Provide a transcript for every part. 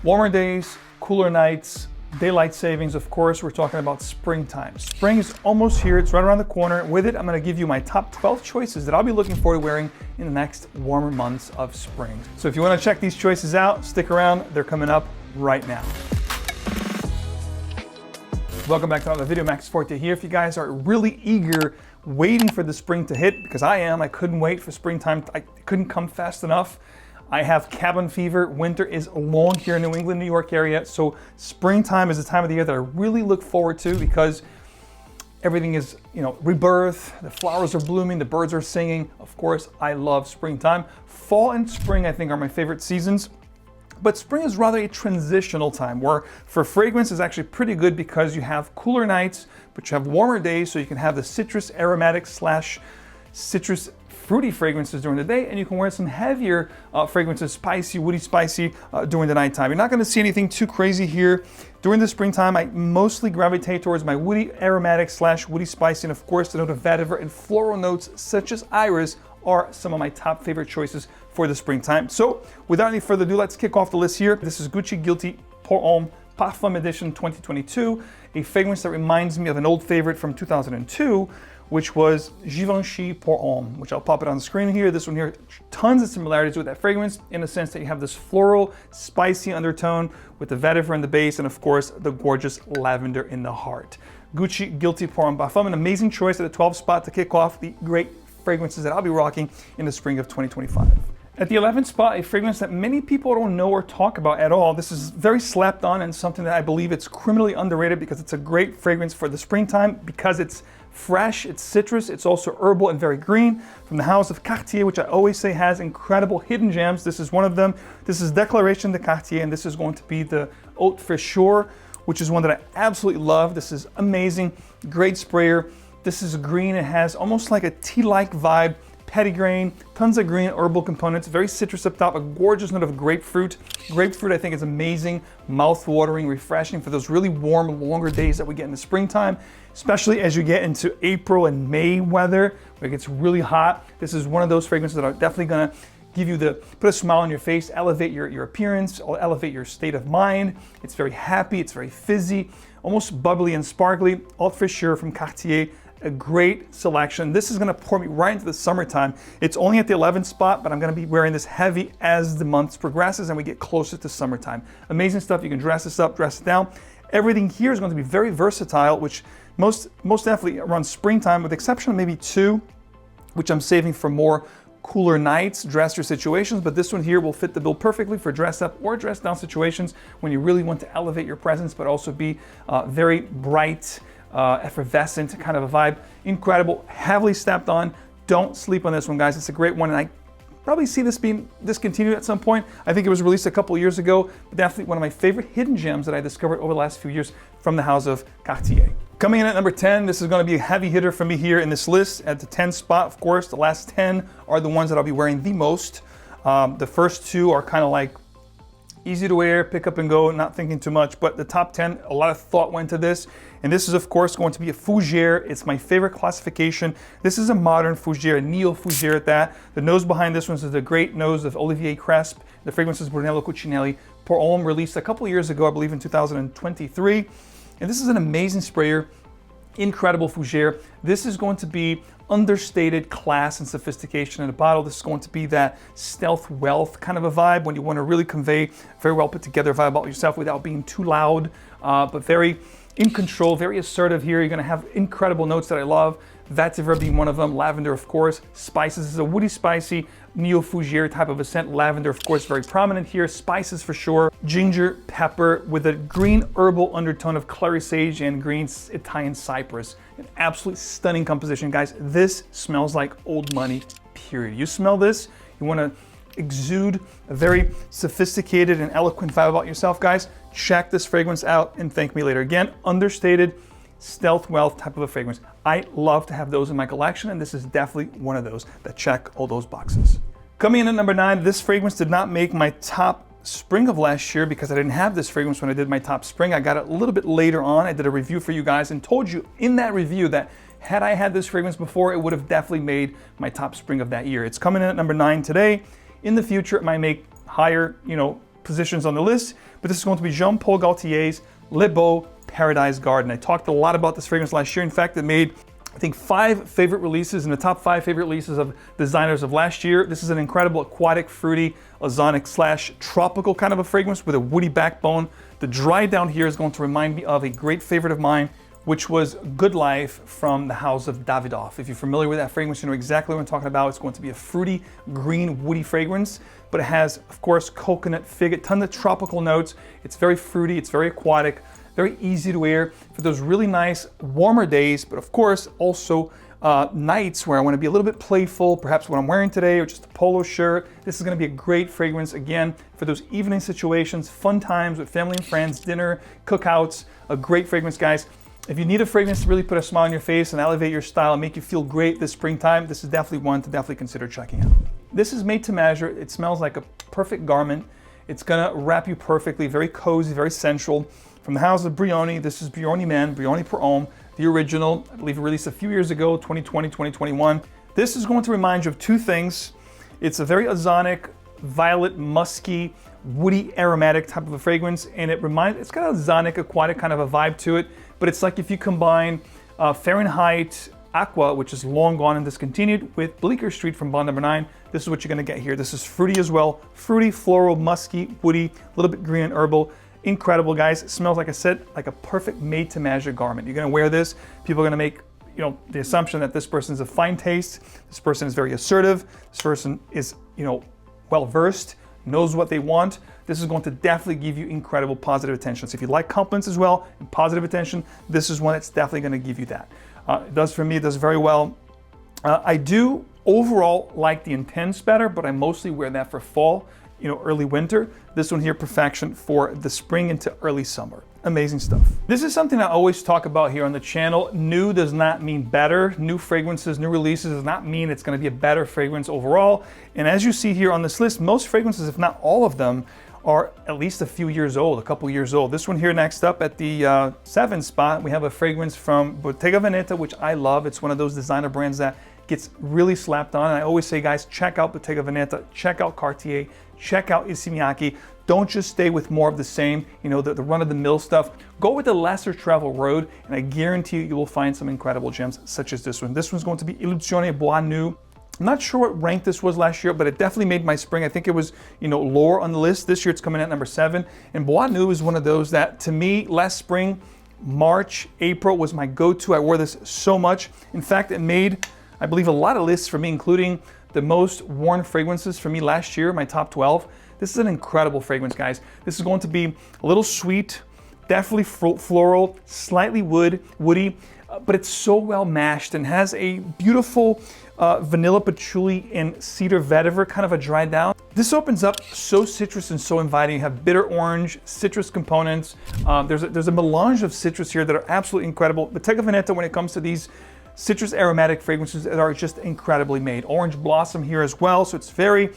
Warmer days, cooler nights, daylight savings, of course, we're talking about springtime. Spring is almost here, it's right around the corner. With it, I'm gonna give you my top 12 choices that I'll be looking forward to wearing in the next warmer months of spring. So if you wanna check these choices out, stick around, they're coming up right now. Welcome back to another video, 𝗏𝗏𝗏 here. If you guys are really eager, waiting for the spring to hit, because I am, I couldn't wait for springtime, I couldn't come fast enough. I have cabin fever. Winter is long here in New England, New York area. So springtime is the time of the year that I really look forward to because everything is, rebirth. The flowers are blooming, the birds are singing. Of course, I love springtime. Fall and spring, I think, are my favorite seasons. But spring is rather a transitional time where for fragrance is actually pretty good because you have cooler nights, but you have warmer days, so you can have the citrus aromatic / citrus fruity fragrances during the day, and you can wear some heavier fragrances, spicy, woody, spicy during the nighttime. You're not gonna see anything too crazy here. During the springtime, I mostly gravitate towards my woody aromatic / woody spicy, and of course the note of vetiver and floral notes such as iris are some of my top favorite choices for the springtime. So without any further ado, let's kick off the list here. This is Gucci Guilty Pour Homme Parfum Edition 2022, a fragrance that reminds me of an old favorite from 2002, which was Givenchy Pour Homme, which I'll pop it on the screen here. This one here, tons of similarities with that fragrance in the sense that you have this floral, spicy undertone with the vetiver in the base, and of course, the gorgeous lavender in the heart. Gucci Guilty Pour Homme Parfum, an amazing choice at the 12th spot to kick off the great fragrances that I'll be rocking in the spring of 2025. At the 11th spot, a fragrance that many people don't know or talk about at all. This is very slapped on and something that I believe it's criminally underrated because it's a great fragrance for the springtime because it's fresh, it's citrus, it's also herbal and very green. From the house of Cartier, which I always say has incredible hidden gems. This is one of them. This is Declaration de Cartier, and this is going to be the Haute Fraîcheur, which is one that I absolutely love. This is amazing, great sprayer. This is green, it has almost like a tea-like vibe, petitgrain, tons of green herbal components, very citrus up top, a gorgeous note of grapefruit. Grapefruit I think is amazing, mouth-watering, refreshing for those really warm, longer days that we get in the springtime, especially as you get into April and May weather, where it gets really hot. This is one of those fragrances that are definitely gonna give you put a smile on your face, elevate your appearance, or elevate your state of mind. It's very happy, it's very fizzy, almost bubbly and sparkly. Haute Fraîcheur from Cartier, a great selection. This is gonna pour me right into the summertime. It's only at the 11th spot, but I'm gonna be wearing this heavy as the months progresses and we get closer to summertime. Amazing stuff, you can dress this up, dress it down. Everything here is going to be very versatile, which most definitely around springtime, with the exception of maybe two, which I'm saving for more cooler nights, dressier situations, but this one here will fit the bill perfectly for dress up or dress down situations when you really want to elevate your presence, but also be very bright, effervescent kind of a vibe. Incredible, heavily stepped on. Don't sleep on this one, guys. It's a great one, and I probably see this being discontinued at some point. I think it was released a couple years ago, but definitely one of my favorite hidden gems that I discovered over the last few years from the house of Cartier. Coming in at number 10, this is going to be a heavy hitter for me here in this list. At the 10th spot, of course, the last 10 are the ones that I'll be wearing the most. The first two are kind of like easy to wear, pick up and go, not thinking too much, but the top 10, a lot of thought went to this. And this is, of course, going to be a fougere. It's my favorite classification. This is a modern fougere, a neo-fougere at that. The nose behind this one is the great nose of Olivier Cresp. The fragrance is Brunello Cucinelli Pour Homme, released a couple years ago, I believe in 2023. And this is an amazing sprayer, incredible fougere. This is going to be understated class and sophistication in a bottle. This is going to be that stealth wealth kind of a vibe when you want to really convey very well put together vibe about yourself without being too loud, but very in control, very assertive here. You're going to have incredible notes that I love. Vetiver being one of them, lavender of course, spices. This is a woody spicy neo-fougere type of a scent. Lavender of course very prominent here, spices for sure, ginger, pepper with a green herbal undertone of clary sage and green Italian cypress. An absolutely stunning composition, guys. This smells like old money, period. You smell this, you want to exude a very sophisticated and eloquent vibe about yourself, guys. Check this fragrance out and thank me later. Again, understated, stealth wealth type of a fragrance. I love to have those in my collection, and this is definitely one of those that check all those boxes. Coming in at number 9, this fragrance did not make my top spring of last year because I didn't have this fragrance when I did my top spring. I got it a little bit later on. I did a review for you guys and told you in that review that had I had this fragrance before, it would have definitely made my top spring of that year. It's coming in at number 9 today. In the future, it might make higher, positions on the list, but this is going to be Jean-Paul Gaultier's Le Beau Paradise Garden. I talked a lot about this fragrance last year. In fact, it made, I think, 5 favorite releases in the top 5 favorite releases of designers of last year. This is an incredible aquatic, fruity, ozonic / tropical kind of a fragrance with a woody backbone. The dry down here is going to remind me of a great favorite of mine, which was Good Life from the house of Davidoff. If you're familiar with that fragrance, you know exactly what I'm talking about. It's going to be a fruity, green, woody fragrance, but it has, of course, coconut, fig, a ton of tropical notes. It's very fruity, it's very aquatic, very easy to wear for those really nice warmer days, but of course also nights where I want to be a little bit playful, perhaps what I'm wearing today or just a polo shirt. This is going to be a great fragrance, again, for those evening situations, fun times with family and friends, dinner, cookouts. A great fragrance, guys. If you need a fragrance to really put a smile on your face and elevate your style and make you feel great this springtime, this is definitely one to definitely consider checking out. This is made to measure. It smells like a perfect garment. It's gonna wrap you perfectly, very cozy, very sensual. From the house of Brioni, this is Brioni Men, Brioni Per Homme, the original. I believe it released a few years ago, 2020, 2021. This is going to remind you of 2 things. It's a very ozonic, violet, musky, woody, aromatic type of a fragrance, and it's got a ozonic, aquatic kind of a vibe to it, but it's like if you combine Fahrenheit Aqua, which is long gone and discontinued, with Bleecker Street from Bond No. 9. This is what you're gonna get here. This is fruity as well. Fruity, floral, musky, woody, a little bit green and herbal. Incredible, guys. It smells, like I said, like a perfect made-to-measure garment. You're gonna wear this, people are gonna make the assumption that this person is a fine taste, this person is very assertive, this person is, well-versed, knows what they want. This is going to definitely give you incredible positive attention. So if you like compliments as well and positive attention, this is one that's definitely going to give you that. It does for me, it does very well. I do overall like the Intense better, but I mostly wear that for fall, early winter. This one here, Perfection, for the spring into early summer. Amazing stuff. This is something I always talk about here on the channel. New does not mean better. New fragrances, new releases does not mean it's going to be a better fragrance overall. And as you see here on this list, most fragrances, if not all of them, are at least a few years old, a couple years old. This one here next up at the 7th spot, we have a fragrance from Bottega Veneta, which I love. It's one of those designer brands that gets really slapped on. And I always say, guys, check out Bottega Veneta, check out Cartier, check out Issey Miyake. Don't just stay with more of the same, the run-of-the-mill stuff. Go with the lesser travel road, and I guarantee you will find some incredible gems such as this one. This one's going to be Illuzione Bois Nuit. I'm not sure what rank this was last year, but it definitely made my spring. I think it was, lower on the list. This year it's coming at number 7. And Bois Nuit is one of those that, to me, last spring, March, April was my go-to. I wore this so much. In fact, it made, I believe, a lot of lists for me, including the most worn fragrances for me last year, my top 12. This is an incredible fragrance, guys. This is going to be a little sweet, definitely floral, slightly woody, but it's so well mashed and has a beautiful vanilla patchouli and cedar vetiver, kind of a dry down. This opens up so citrus and so inviting. You have bitter orange, citrus components. There's a melange of citrus here that are absolutely incredible. Bottega Veneta, when it comes to these citrus aromatic fragrances, that are just incredibly made. Orange blossom here as well, so it's very,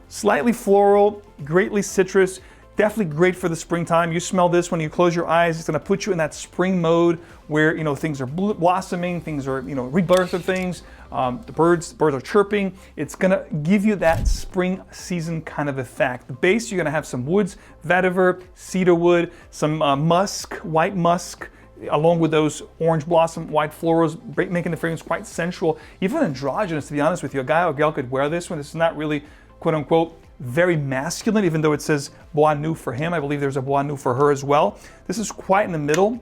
slightly floral, greatly citrus. Definitely great for the springtime. You smell this when you close your eyes. It's gonna put you in that spring mode where things are blossoming, things are rebirth of things. The birds are chirping. It's gonna give you that spring season kind of effect. The base, you're gonna have some woods, vetiver, cedar wood, some musk, white musk, along with those orange blossom, white florals, making the fragrance quite sensual, even androgynous, to be honest with you. A guy or girl could wear this one. This is not really, quote unquote, very masculine, even though it says Bois Nuit for him. I believe there's a Bois Nuit for her as well. This is quite in the middle,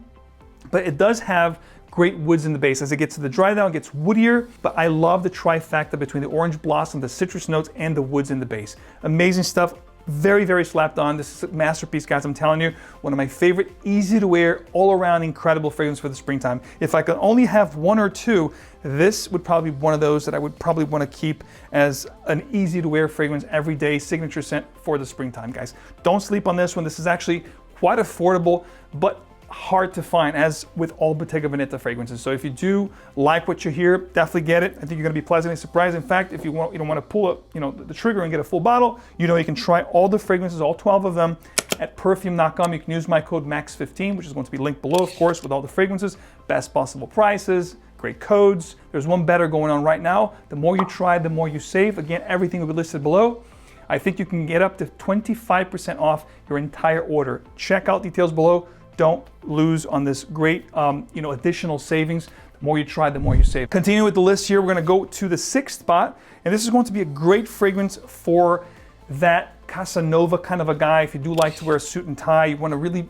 but it does have great woods in the base. As it gets to the dry down, it gets woodier, but I love the trifecta between the orange blossom, the citrus notes, and the woods in the base. Amazing stuff. Very, very slapped on. This is a masterpiece, guys. I'm telling you, one of my favorite, easy to wear, all around incredible fragrance for the springtime. If I could only have 1 or 2, this would probably be one of those that I would probably want to keep as an easy to wear fragrance, everyday signature scent for the springtime, guys. Don't sleep on this one. This is actually quite affordable, but hard to find, as with all Bottega Veneta fragrances. So if you do like what you hear, definitely get it. I think you're going to be pleasantly surprised. In fact, if you don't want to pull up, the trigger and get a full bottle, you can try all the fragrances, all 12 of them, at perfume.com. You can use my code MAX15, which is going to be linked below, of course, with all the fragrances, best possible prices, great codes. There's one better going on right now. The more you try, the more you save. Again, everything will be listed below. I think you can get up to 25% off your entire order. Check out details below. Don't lose on this great additional savings. The more you try, the more you save. Continue with the list here. We're going to go to the 6th spot, and this is going to be a great fragrance for that Casanova kind of a guy. If you do like to wear a suit and tie, you want to really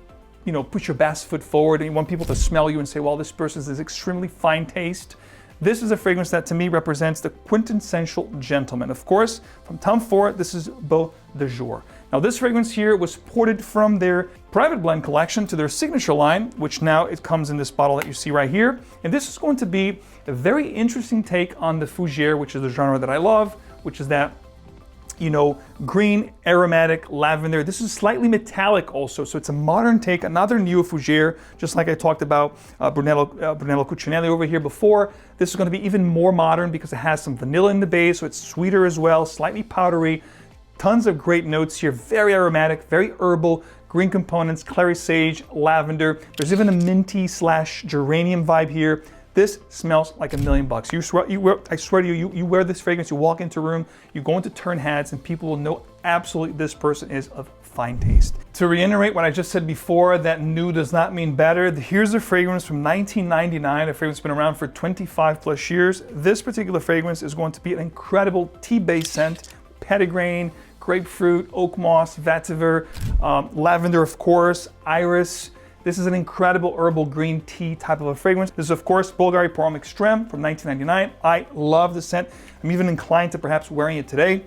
put your best foot forward, and you want people to smell you and say, well, this person has extremely fine taste. This is a fragrance that to me represents the quintessential gentleman. Of course, from Tom Ford, this is 𝗏𝗏𝗄. Now this fragrance here was ported from their private blend collection to their signature line, which now it comes in this bottle that you see right here. And this is going to be a very interesting take on the fougere, which is the genre that I love, which is that green, aromatic, lavender. This is slightly metallic also, so it's a modern take, another neo fougere, just like I talked about Brunello Cucinelli over here before. This is going to be even more modern because it has some vanilla in the base, so it's sweeter as well, slightly powdery. Tons of great notes here, very aromatic, very herbal, green components, clary sage, lavender. There's even a minty / geranium vibe here. This smells like $1,000,000. I swear to you, you wear this fragrance, you walk into a room, you go into turn heads, and people will know absolutely this person is of fine taste. To reiterate what I just said before, that new does not mean better. Here's a fragrance from 1999, a fragrance that's been around for 25+ years. This particular fragrance is going to be an incredible tea-based scent, petitgrain, grapefruit, oak moss, vetiver, lavender, of course, iris. This is an incredible herbal green tea type of a fragrance. This is, of course, Bulgari Porom Extreme from 1999. I love the scent. I'm even inclined to perhaps wearing it today.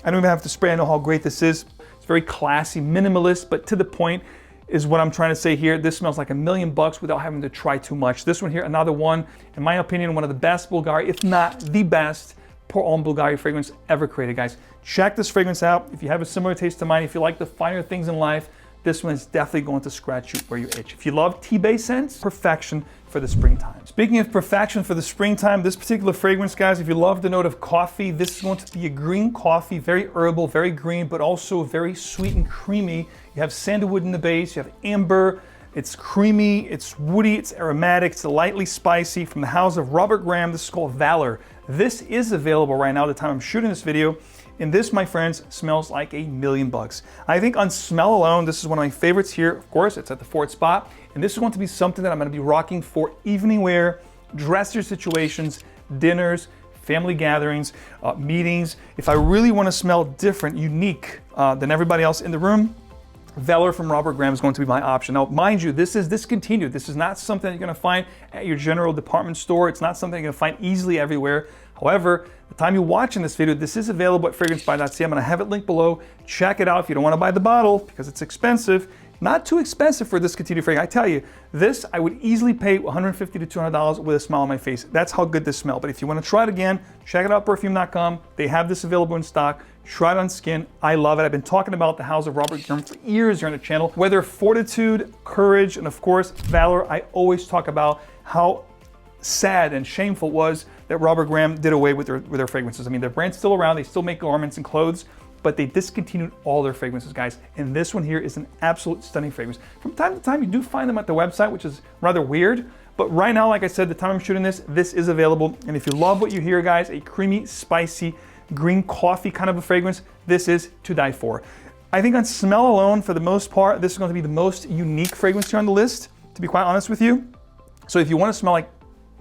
I don't even have to spray. I know how great this is. It's very classy, minimalist, but to the point is what I'm trying to say here. This smells like $1,000,000 without having to try too much. This one here, another one, in my opinion, one of the best Bulgari, if not the best, Pour Homme Bulgari fragrance ever created, guys. Check this fragrance out. If you have a similar taste to mine, if you like the finer things in life, this one is definitely going to scratch you where you itch. If you love tea-based scents, perfection for the springtime. Speaking of perfection for the springtime, this particular fragrance, guys, if you love the note of coffee, this is going to be a green coffee, very herbal, very green, but also very sweet and creamy. You have sandalwood in the base, you have amber, it's creamy, it's woody, it's aromatic, it's lightly spicy. From the house of Robert Graham, this is called Valor. This is available right now at the time I'm shooting this video. And this, my friends, smells like $1,000,000. I think on smell alone, this is one of my favorites here. Of course, it's at the 4th spot. And this is going to be something that I'm going to be rocking for evening wear, dresser situations, dinners, family gatherings, meetings. If I really want to smell different, unique than everybody else in the room, Valor from Robert Graham is going to be my option. Now, mind you, this is discontinued. This is not something you're going to find at your general department store. It's not something you're going to find easily everywhere. However, the time you're watching this video, this is available at fragrancebuy.ca. I'm going to have it linked below. Check it out if you don't want to buy the bottle because it's expensive. Not too expensive for a discontinued fragrance. I tell you, this I would easily pay $150 to $200 with a smile on my face. That's how good this smells. But if you want to try it again, check it out, perfume.com. They have this available in stock. Try it on skin. I love it. I've been talking about the house of Robert Graham for years here on the channel. Whether fortitude, courage, and of course, valor, I always talk about how sad and shameful it was that Robert Graham did away with their fragrances. I mean, their brand's still around. They still make garments and clothes, but they discontinued all their fragrances, guys. And this one here is an absolute stunning fragrance. From time to time, you do find them at the website, which is rather weird. But right now, like I said, the time I'm shooting this is available. And if you love what you hear, guys, a creamy, spicy, green coffee kind of a fragrance, this is to die for. I think on smell alone, for the most part, this is going to be the most unique fragrance here on the list, to be quite honest with you. So if you want to smell like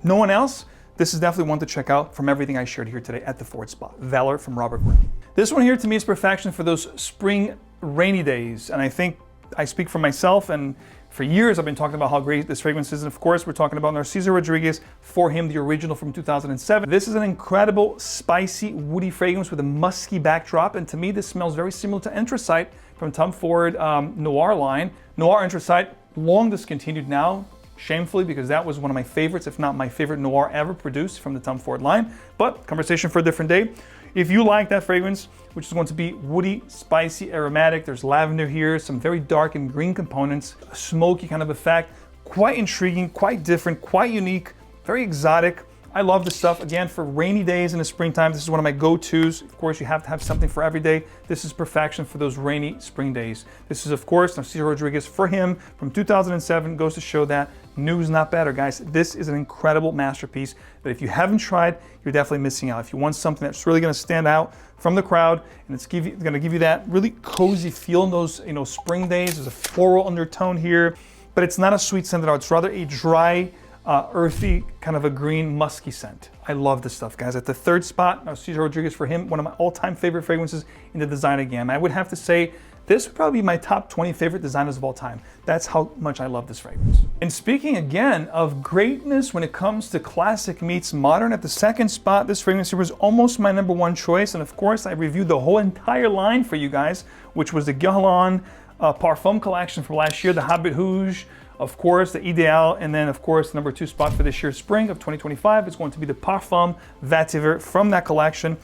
no one else, this is definitely one to check out from everything I shared here today at the 4th spot. Valor from Robert Graham. This one here to me is perfection for those spring rainy days. And I think I speak for myself, and for years I've been talking about how great this fragrance is. And of course, we're talking about Narciso Rodriguez, For Him, the original from 2007. This is an incredible, spicy, woody fragrance with a musky backdrop. And to me, this smells very similar to Anthracite from Tom Ford Noir line. Noir Anthracite, long discontinued now, shamefully, because that was one of my favorites, if not my favorite noir ever produced from the Tom Ford line. But conversation for a different day. If you like that fragrance, which is going to be woody, spicy, aromatic, there's lavender here, some very dark and green components, a smoky kind of effect, quite intriguing, quite different, quite unique, very exotic. I love this stuff. Again, for rainy days in the springtime, this is one of my go-tos. Of course, you have to have something for every day. This is perfection for those rainy spring days. This is, of course, Narciso Rodriguez, For Him from 2007. Goes to show that New is not better, guys. This is an incredible masterpiece that if you haven't tried, you're definitely missing out. If you want something that's really gonna stand out from the crowd, and it's gonna give you that really cozy feel in those spring days. There's a floral undertone here, but it's not a sweet scent at all. It's rather a dry, earthy, kind of a green, musky scent. I love this stuff, guys. At the third spot, Cesar Rodriguez, for him, one of my all-time favorite fragrances in the designer gamut. I would have to say this would probably be my top 20 favorite designers of all time. That's how much I love this fragrance. And speaking again of greatness when it comes to classic meets modern, at the second spot, this fragrance here was almost my #1 choice. And of course, I reviewed the whole entire line for you guys, which was the Guerlain Parfum collection from last year, the Habit Rouge, of course, the Ideal, and then of course, the #2 spot for this year's spring of 2025 is going to be the Parfum Vetiver from that collection.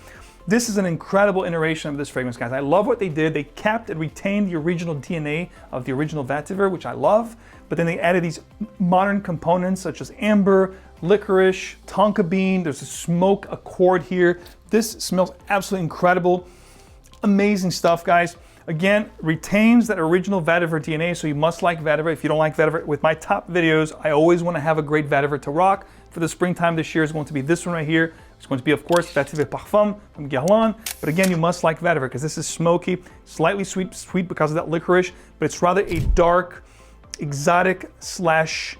This is an incredible iteration of this fragrance, guys. I love what they did. They kept and retained the original DNA of the original Vetiver, which I love, but then they added these modern components such as amber, licorice, tonka bean. There's a smoke accord here. This smells absolutely incredible. Amazing stuff, guys. Again, retains that original Vetiver DNA, so you must like Vetiver. If you don't like Vetiver, with my top videos, I always want to have a great Vetiver to rock. For the springtime this year is going to be this one right here. It's going to be, of course, Vetiver Parfum from Guerlain. But again, you must like Vetiver because this is smoky, slightly sweet because of that licorice, but it's rather a dark, exotic slash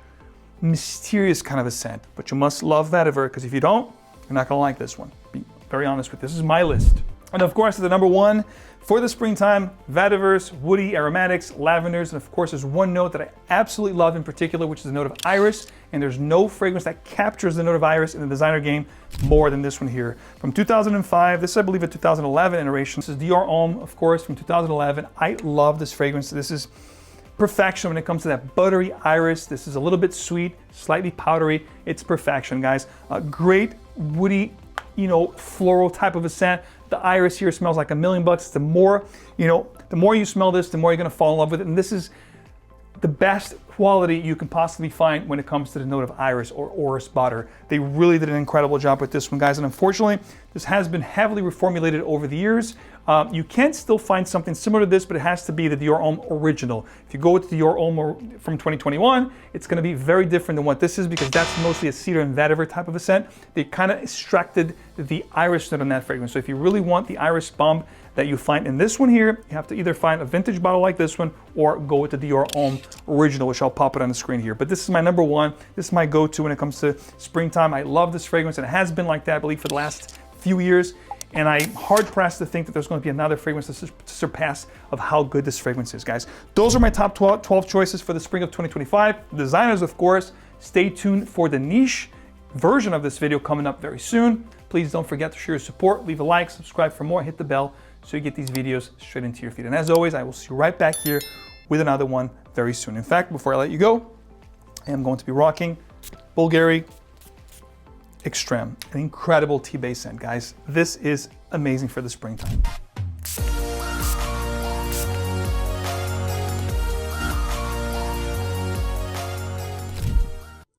mysterious kind of a scent. But you must love Vetiver because if you don't, you're not going to like this one. Be very honest with you. This is my list. And of course, the #1 for the springtime, Vetivers, woody aromatics, lavenders, and of course there's one note that I absolutely love in particular, which is the note of iris, and there's no fragrance that captures the note of iris in the designer game more than this one here. From 2005, this is I believe a 2011 iteration. This is Dior Homme, of course, from 2011. I love this fragrance. This is perfection when it comes to that buttery iris. This is a little bit sweet, slightly powdery. It's perfection, guys. A great woody, floral type of a scent. The iris here smells like $1 million. The more you smell this, the more you're gonna fall in love with it. And this is the best quality you can possibly find when it comes to the note of iris or orris butter. They really did an incredible job with this one, guys. And unfortunately, this has been heavily reformulated over the years. You can still find something similar to this, but it has to be the Dior Homme original. If you go with the Dior Homme from 2021, it's gonna be very different than what this is because that's mostly a cedar and vetiver type of a scent. They kind of extracted the iris note on that fragrance. So if you really want the iris bomb that you find in this one here, you have to either find a vintage bottle like this one or go with the Dior Homme original, which I'll pop it on the screen here. But this is my #1. This is my go-to when it comes to springtime. I love this fragrance, and it has been like that, I believe, for the last few years. And I'm hard-pressed to think that there's going to be another fragrance to surpass of how good this fragrance is, guys. Those are my top 12 choices for the spring of 2025. Designers, of course, stay tuned for the niche version of this video coming up very soon. Please don't forget to share your support, leave a like, subscribe for more, hit the bell so you get these videos straight into your feed. And as always, I will see you right back here with another one very soon. In fact, before I let you go, I am going to be rocking Bulgari Extreme, an incredible tea-based scent, guys. This is amazing for the springtime.